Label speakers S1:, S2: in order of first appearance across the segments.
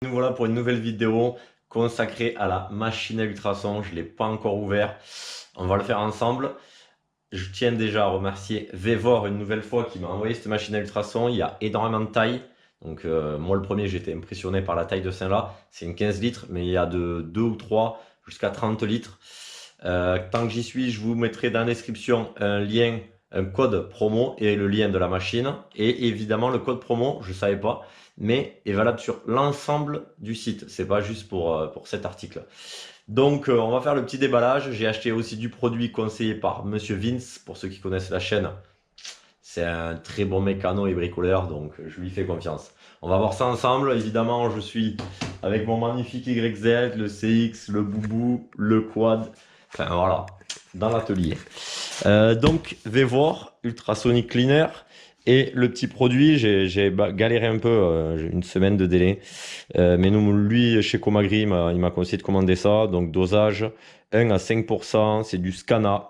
S1: Nous voilà pour une nouvelle vidéo consacrée à la machine à ultrasons. Je ne l'ai pas encore ouvert. On va le faire ensemble. Je tiens déjà à remercier Vevor une nouvelle fois qui m'a envoyé cette machine à ultrasons. Il y a énormément de tailles. Donc moi le premier j'étais impressionné par la taille de celle-là. C'est une 15 litres mais il y a de 2 ou 3 jusqu'à 30 litres. Tant que j'y suis, je vous mettrai dans la description un lien, un code promo et le lien de la machine. Et évidemment, le code promo, je ne savais pas, mais est valable sur l'ensemble du site. C'est pas juste pour cet article. Donc, on va faire le petit déballage. J'ai acheté aussi du produit conseillé par Monsieur Vince, pour ceux qui connaissent la chaîne. C'est un très bon mécano et bricoleur, donc je lui fais confiance. On va voir ça ensemble. Évidemment, je suis avec mon magnifique YZ, le CX, le Boubou, le Quad. Enfin voilà, dans l'atelier. Donc Vevor, Ultrasonic Cleaner. Et le petit produit, j'ai galéré un peu, j'ai une semaine de délai. Mais nous, lui, chez Comagri, il m'a conseillé de commander ça. Donc dosage 1 à 5%, c'est du Scana.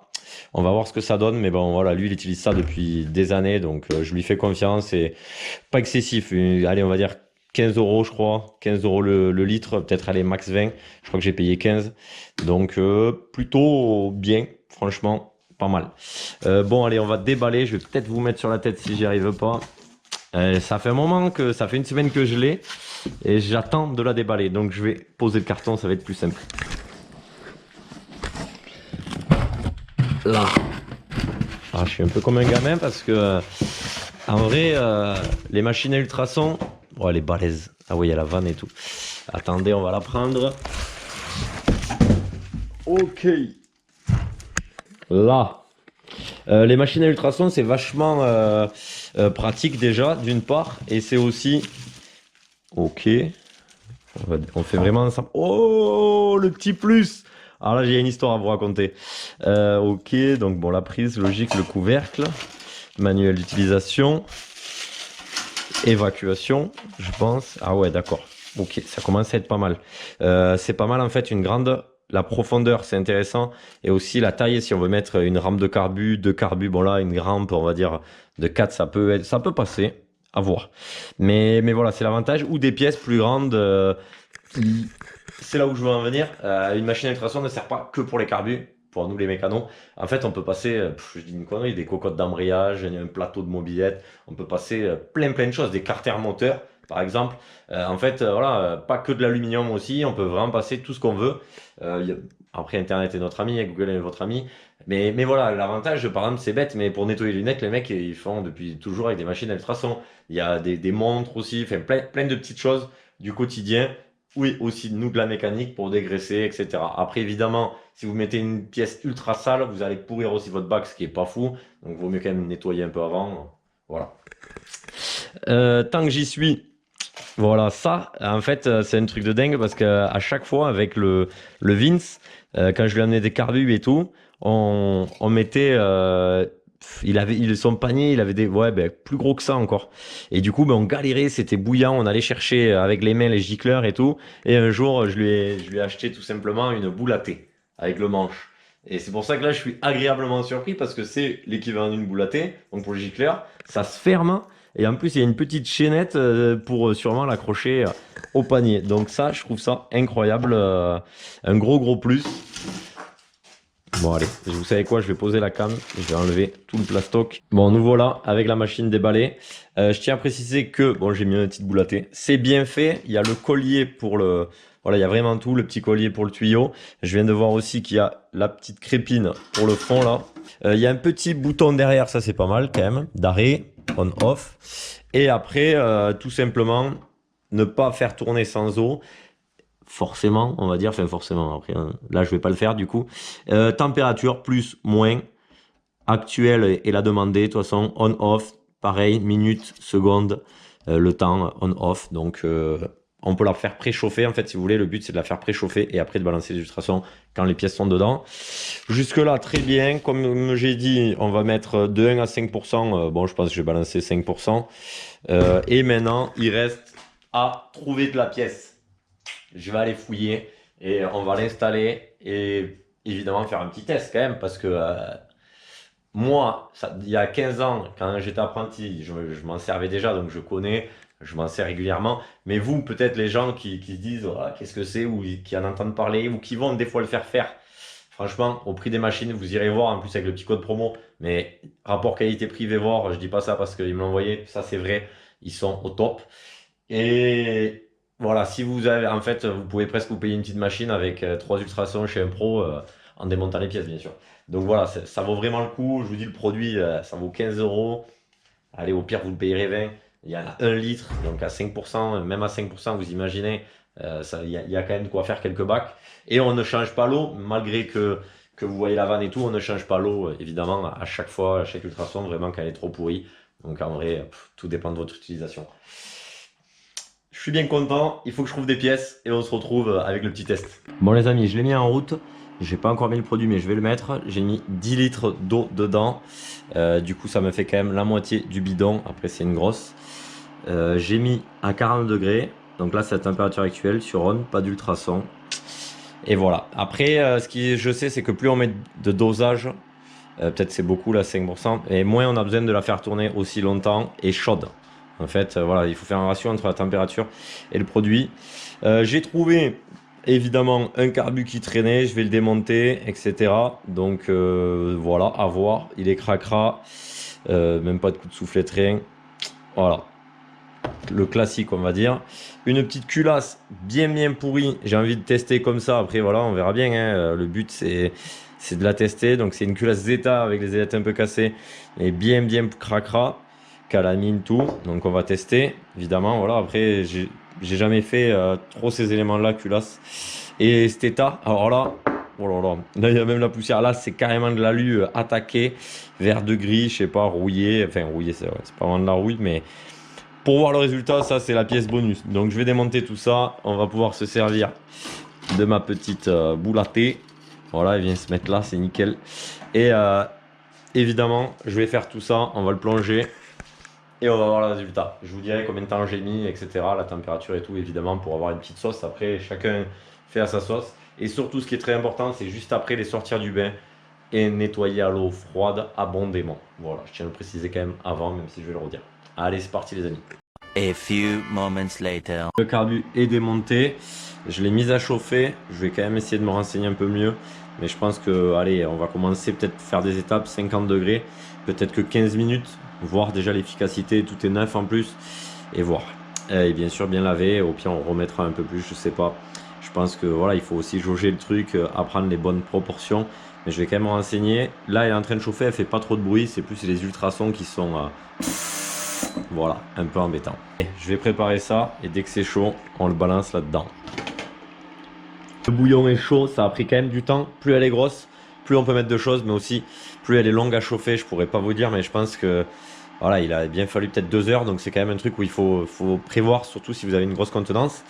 S1: On va voir ce que ça donne, mais bon, voilà, lui, il utilise ça depuis des années, donc je lui fais confiance et pas excessif. Allez, on va dire 15 euros, je crois, 15 euros le litre, peut-être aller max 20. Je crois que j'ai payé 15, donc plutôt bien, franchement, pas mal. Bon, allez, on va déballer. Je vais peut-être vous mettre sur la tête si j'y arrive pas. Ça fait un moment que ça fait une semaine que je l'ai et j'attends de la déballer, donc je vais poser le carton, ça va être plus simple. Là. Ah, je suis un peu comme un gamin parce que, en vrai, les machines à ultrasons, oh, elle est balèze. Ah oui, il y a la vanne et tout. Attendez, on va la prendre. Ok. Là. Les machines à ultrasons, c'est vachement pratique déjà, d'une part. Et c'est aussi... Ok. On fait vraiment ensemble. Oh, le petit plus. Alors là, j'ai une histoire à vous raconter. Ok, donc bon, la prise, logique, le couvercle. Manuel d'utilisation. Évacuation, je pense. Ah ouais, d'accord. Ok, ça commence à être pas mal. C'est pas mal en fait, une grande... La profondeur, c'est intéressant. Et aussi la taille, si on veut mettre une rampe de carbu, deux carbus, bon là, une rampe, on va dire, de 4, ça peut passer. À voir. Mais voilà, c'est l'avantage. Ou des pièces plus grandes. C'est là où je veux en venir. Une machine à extraction ne sert pas que pour les carbus, pour nous les mécanos. En fait, on peut passer, je dis une connerie, des cocottes d'embrayage, un plateau de mobilette. On peut passer plein de choses, des carters moteurs, par exemple. En fait, voilà, pas que de l'aluminium aussi. On peut vraiment passer tout ce qu'on veut. Après, Internet est notre ami, Google est votre ami. Mais voilà, l'avantage, par exemple, c'est bête, mais pour nettoyer les lunettes, les mecs, ils font depuis toujours avec des machines à ultrasons. Il y a des montres aussi, enfin, plein de petites choses du quotidien. Oui, aussi nous de la mécanique pour dégraisser, etc. Après, évidemment, si vous mettez une pièce ultra sale, vous allez pourrir aussi votre bac, ce qui est pas fou. Donc, il vaut mieux quand même nettoyer un peu avant. Voilà. Tant que j'y suis, voilà, ça, en fait, c'est un truc de dingue parce qu'à chaque fois, avec le Vince, quand je lui amenais des carbus et tout, on mettait. Son panier, il avait des. Ouais, ben, plus gros que ça encore. Et du coup, ben, on galérait, c'était bouillant, on allait chercher avec les mains les gicleurs et tout. Et un jour, je lui ai acheté tout simplement une boule à thé avec le manche. Et c'est pour ça que là, je suis agréablement surpris parce que c'est l'équivalent d'une boule à thé. Donc pour le gicleur, ça se ferme. Et en plus, il y a une petite chaînette pour sûrement l'accrocher au panier. Donc ça, je trouve ça incroyable. Un gros plus. Bon, allez, vous savez quoi, je vais poser la cam. Je vais enlever tout le plastoc. Bon, nous voilà avec la machine déballée. Je tiens à préciser que, bon, j'ai mis une petite boule à thé. C'est bien fait. Il y a le collier pour le... Voilà, il y a vraiment tout. Le petit collier pour le tuyau. Je viens de voir aussi qu'il y a la petite crépine pour le fond, là. Il y a un petit bouton derrière, ça c'est pas mal quand même. D'arrêt, on-off. Et après, tout simplement, ne pas faire tourner sans eau. Forcément, on va dire, enfin forcément, après, là je vais pas le faire du coup. Température, plus, moins, actuelle et la demandée, de toute façon, on-off, pareil, minutes, secondes, le temps, on-off, donc on peut la faire préchauffer, en fait, si vous voulez, le but c'est de la faire préchauffer et après de balancer les illustrations quand les pièces sont dedans. Jusque là, très bien, comme j'ai dit, on va mettre de 1 à 5%, bon, je pense que je vais balancer 5%, et maintenant, il reste à trouver de la pièce. Je vais aller fouiller et on va l'installer et évidemment faire un petit test quand même parce que moi, il y a 15 ans, quand j'étais apprenti, je m'en servais déjà donc je connais. je m'en sers régulièrement. Mais vous, peut-être les gens qui se disent ah, qu'est-ce que c'est, ou qui en entendent parler, ou qui vont des fois le faire. Franchement, au prix des machines, vous irez voir en plus avec le petit code promo. Mais rapport qualité-prix Vévor, je dis pas ça parce qu'ils me l'ont envoyé, ça c'est vrai, ils sont au top. Et voilà, si vous avez, en fait, vous pouvez presque vous payer une petite machine avec 3 ultrasons chez un pro en démontant les pièces, bien sûr. Donc voilà, ça vaut vraiment le coup. Je vous dis, le produit, ça vaut 15 euros. Allez, au pire, vous le payerez 20. Il y en a 1 litre, donc à 5%, même à 5%, vous imaginez, il y a quand même de quoi faire quelques bacs. Et on ne change pas l'eau, malgré que vous voyez la vanne et tout, on ne change pas l'eau, évidemment, à chaque fois, à chaque ultrason, vraiment qu'elle est trop pourrie. Donc en vrai, tout dépend de votre utilisation. Je suis bien content, il faut que je trouve des pièces et on se retrouve avec le petit test. Bon les amis, je l'ai mis en route. J'ai pas encore mis le produit mais je vais le mettre. J'ai mis 10 litres d'eau dedans. Du coup ça me fait quand même la moitié du bidon. Après c'est une grosse. J'ai mis à 40 degrés. Donc là c'est la température actuelle sur on, pas d'ultrason. Et voilà. Après ce que je sais c'est que plus on met de dosage, peut-être c'est beaucoup là 5%, et moins on a besoin de la faire tourner aussi longtemps et chaude. En fait, voilà, il faut faire un ratio entre la température et le produit. J'ai trouvé évidemment un carbu qui traînait, je vais le démonter, etc. Donc voilà, à voir. Il est cracra, même pas de coup de soufflet, rien. Voilà, le classique, on va dire. Une petite culasse bien pourrie. J'ai envie de tester comme ça. Après, voilà, on verra bien. Hein. Le but, c'est de la tester. Donc, c'est une culasse Zeta avec les ailettes un peu cassées et bien cracra. Calamine, tout. Donc, on va tester. Évidemment, voilà. Après, j'ai jamais fait trop ces éléments-là, culasse. Et cet état, alors là, oh là là, là, il y a même la poussière. Là, c'est carrément de l'alu attaqué, vert de gris, je sais pas, rouillé. Enfin, rouillé, c'est pas vraiment de la rouille, mais. Pour voir le résultat, ça c'est la pièce bonus. Donc je vais démonter tout ça. On va pouvoir se servir de ma petite boule à thé. Voilà, elle vient se mettre là, c'est nickel. Et évidemment, je vais faire tout ça. On va le plonger et on va voir le résultat. Je vous dirai combien de temps j'ai mis, etc. La température et tout, évidemment, pour avoir une petite sauce. Après, chacun fait à sa sauce. Et surtout, ce qui est très important, c'est juste après les sortir du bain et nettoyer à l'eau froide abondamment. Voilà, je tiens à le préciser quand même avant, même si je vais le redire. Allez, c'est parti les amis.
S2: A few moments later.
S1: Le carbu est démonté, je l'ai mis à chauffer, je vais quand même essayer de me renseigner un peu mieux, mais je pense que, allez, on va commencer peut-être à faire des étapes, 50 degrés, peut-être que 15 minutes, voir déjà l'efficacité, tout est neuf en plus, et voir. Et bien sûr bien laver, au pire on remettra un peu plus, je sais pas. Je pense que voilà, il faut aussi jauger le truc, apprendre les bonnes proportions, mais je vais quand même me renseigner. Là elle est en train de chauffer, elle fait pas trop de bruit, c'est plus les ultrasons qui sont... voilà, un peu embêtant. Je vais préparer ça et dès que c'est chaud, on le balance là-dedans. Le bouillon est chaud, ça a pris quand même du temps. Plus elle est grosse, plus on peut mettre de choses, mais aussi plus elle est longue à chauffer. Je pourrais pas vous dire, mais je pense que voilà, il a bien fallu peut-être 2 heures, donc c'est quand même un truc où il faut prévoir, surtout si vous avez une grosse contenance.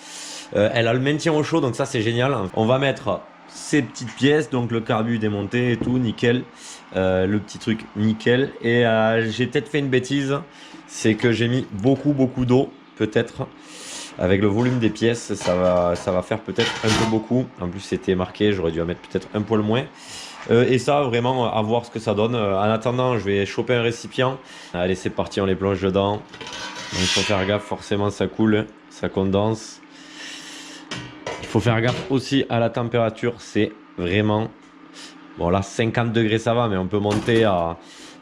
S1: Elle a le maintien au chaud, donc ça c'est génial. On va mettre ces petites pièces, donc le carbu démonté et tout, nickel. Le petit truc nickel. Et j'ai peut-être fait une bêtise, c'est que j'ai mis beaucoup d'eau, peut-être. Avec le volume des pièces, ça va faire peut-être un peu beaucoup. En plus c'était marqué, j'aurais dû en mettre peut-être un poil moins. Et ça, vraiment, à voir ce que ça donne. En attendant, je vais choper un récipient. Allez, c'est parti, on les plonge dedans. Donc il faut faire gaffe, forcément ça coule, ça condense. Il faut faire gaffe aussi à la température, c'est vraiment... Bon là 50 degrés ça va, mais on peut monter à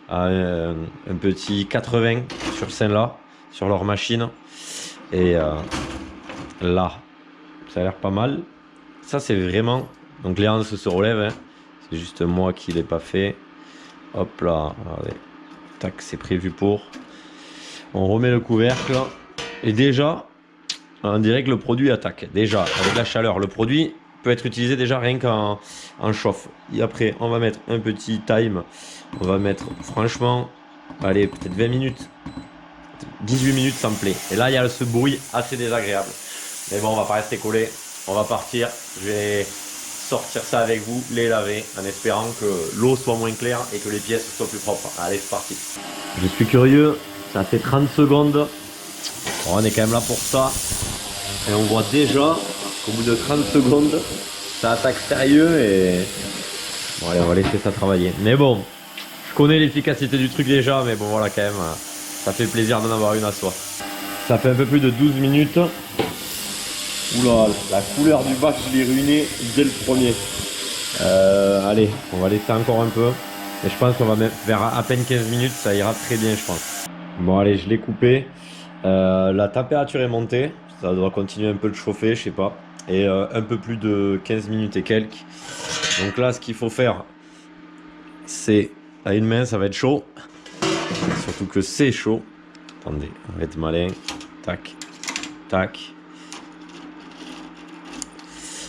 S1: un petit 80 sur celle-là, sur leur machine. Et là, ça a l'air pas mal. Ça c'est vraiment... Donc les hanches se relèvent, hein. C'est juste moi qui l'ai pas fait. Hop là, regardez. Tac, c'est prévu pour. On remet le couvercle. Et déjà, on dirait que le produit attaque. Déjà, avec la chaleur, le produit peut être utilisé déjà rien qu'en chauffe. Et après, on va mettre un petit time. On va mettre, franchement, allez, peut-être 20 minutes. 18 minutes, ça me plaît. Et là, il y a ce bruit assez désagréable. Mais bon, on va pas rester collé. On va partir. Je vais sortir ça avec vous, les laver, en espérant que l'eau soit moins claire et que les pièces soient plus propres. Allez, c'est parti. Je suis curieux. Ça fait 30 secondes. Bon, on est quand même là pour ça. Et on voit déjà qu'au bout de 30 secondes, ça attaque sérieux et... Bon allez, on va laisser ça travailler. Mais bon, je connais l'efficacité du truc déjà, mais bon voilà quand même, ça fait plaisir d'en avoir une à soi. Ça fait un peu plus de 12 minutes. Oula, la couleur du bac, je l'ai ruiné dès le premier. Allez, on va laisser encore un peu. Et je pense qu'on va mettre vers à peine 15 minutes, ça ira très bien, je pense. Bon, allez, je l'ai coupé. La température est montée. Ça doit continuer un peu de chauffer, je sais pas. Et un peu plus de 15 minutes et quelques. Donc là, ce qu'il faut faire, c'est à une main, ça va être chaud. Surtout que c'est chaud. Attendez, on va être malin. Tac, tac.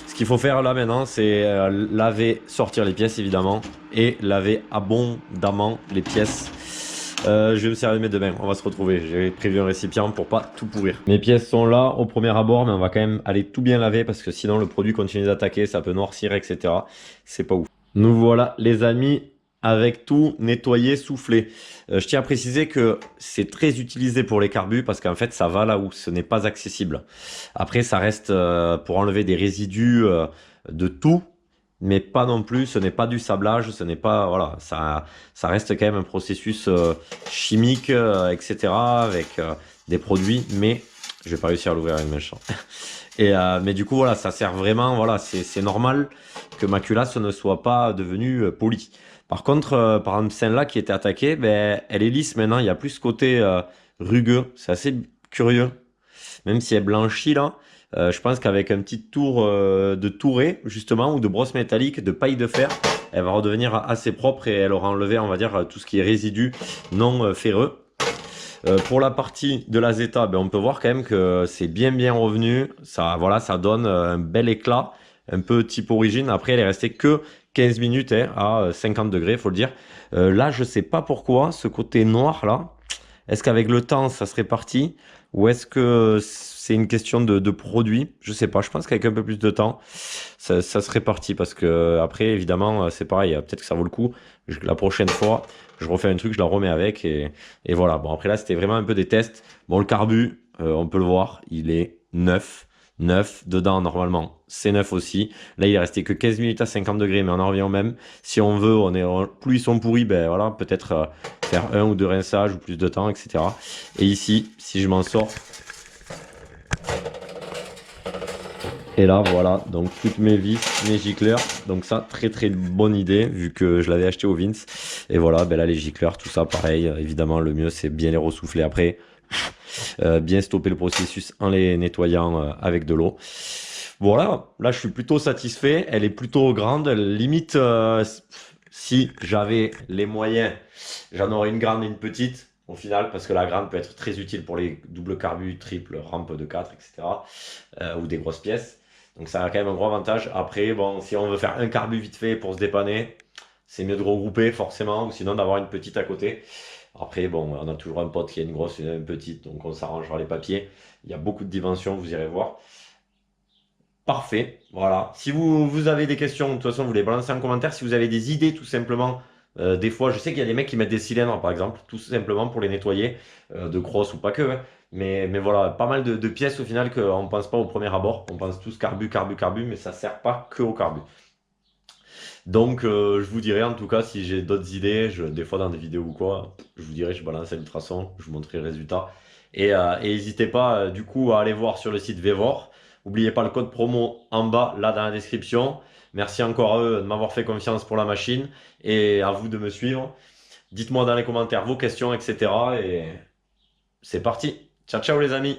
S1: Ce qu'il faut faire là maintenant, c'est laver, sortir les pièces évidemment. Et laver abondamment les pièces. Je vais me servir mes deux mains, on va se retrouver. J'ai prévu un récipient pour pas tout pourrir. Mes pièces sont là au premier abord, mais on va quand même aller tout bien laver parce que sinon le produit continue d'attaquer, ça peut noircir, etc. C'est pas ouf. Nous voilà les amis avec tout nettoyé, soufflé. Je tiens à préciser que c'est très utilisé pour les carbus parce qu'en fait ça va là où ce n'est pas accessible. Après ça reste pour enlever des résidus de tout. Mais pas non plus, ce n'est pas du sablage, ce n'est pas, voilà, ça reste quand même un processus chimique, etc., avec des produits, mais je vais pas réussir à l'ouvrir avec mes champs. Et, mais du coup, voilà, ça sert vraiment, voilà, c'est normal que ma culasse ne soit pas devenue polie. Par contre, par exemple, celle-là qui était attaquée, ben, elle est lisse maintenant, il y a plus ce côté rugueux, c'est assez curieux, même si elle blanchit là. Je pense qu'avec un petit tour de touret, justement, ou de brosse métallique, de paille de fer, elle va redevenir assez propre et elle aura enlevé, on va dire, tout ce qui est résidu non ferreux. Pour la partie de la Zeta, ben, on peut voir quand même que c'est bien revenu. Ça, voilà, ça donne un bel éclat, un peu type origine. Après, elle est restée que 15 minutes hein, à 50 degrés, il faut le dire. Là, je sais pas pourquoi, ce côté noir là, est-ce qu'avec le temps, ça serait parti? Ou est-ce que c'est une question de produit? Je sais pas. Je pense qu'avec un peu plus de temps, ça serait parti. Parce que après, évidemment, c'est pareil. Peut-être que ça vaut le coup. La prochaine fois, je refais un truc, je la remets avec. Et voilà. Bon, après là, c'était vraiment un peu des tests. Bon, le carbu, on peut le voir, il est neuf. Neuf dedans normalement, c'est neuf aussi. Là, il est resté que 15 minutes à 50 degrés, mais on en revient au même. Si on veut, plus ils sont pourris, ben voilà, peut-être faire un ou deux rinçages ou plus de temps, etc. Et ici, si je m'en sors, et là, voilà, donc toutes mes vis, mes gicleurs. Donc ça, très bonne idée, vu que je l'avais acheté au Vince. Et voilà, ben là, les gicleurs, tout ça, pareil. Évidemment, le mieux, c'est bien les ressouffler après. Bien stopper le processus en les nettoyant avec de l'eau. Voilà, là je suis plutôt satisfait. Elle est plutôt grande. Limite, si j'avais les moyens, j'en aurais une grande et une petite au final, parce que la grande peut être très utile pour les doubles carbus, triple, rampe de 4, etc. Ou des grosses pièces. Donc ça a quand même un gros avantage. Après, bon, si on veut faire un carbu vite fait pour se dépanner, c'est mieux de regrouper forcément, ou sinon d'avoir une petite à côté. Après, bon, on a toujours un pote qui a une grosse et une petite, donc on s'arrangera les papiers. Il y a beaucoup de dimensions, vous irez voir. Parfait, voilà. Si vous avez des questions, de toute façon, vous les balancez en commentaire. Si vous avez des idées, tout simplement, des fois, je sais qu'il y a des mecs qui mettent des cylindres, par exemple, tout simplement pour les nettoyer, de crosse ou pas que. Hein. Mais voilà, pas mal de pièces au final qu'on ne pense pas au premier abord. On pense tous carbu, mais ça sert pas que au carbu. Donc, je vous dirai en tout cas si j'ai d'autres idées, des fois dans des vidéos ou quoi, je vous dirai, je balance un ultrason, je vous montrerai le résultat. Et n'hésitez pas du coup à aller voir sur le site Vevor. N'oubliez pas le code promo en bas, là dans la description. Merci encore à eux de m'avoir fait confiance pour la machine et à vous de me suivre. Dites-moi dans les commentaires vos questions, etc. Et c'est parti. Ciao, ciao les amis.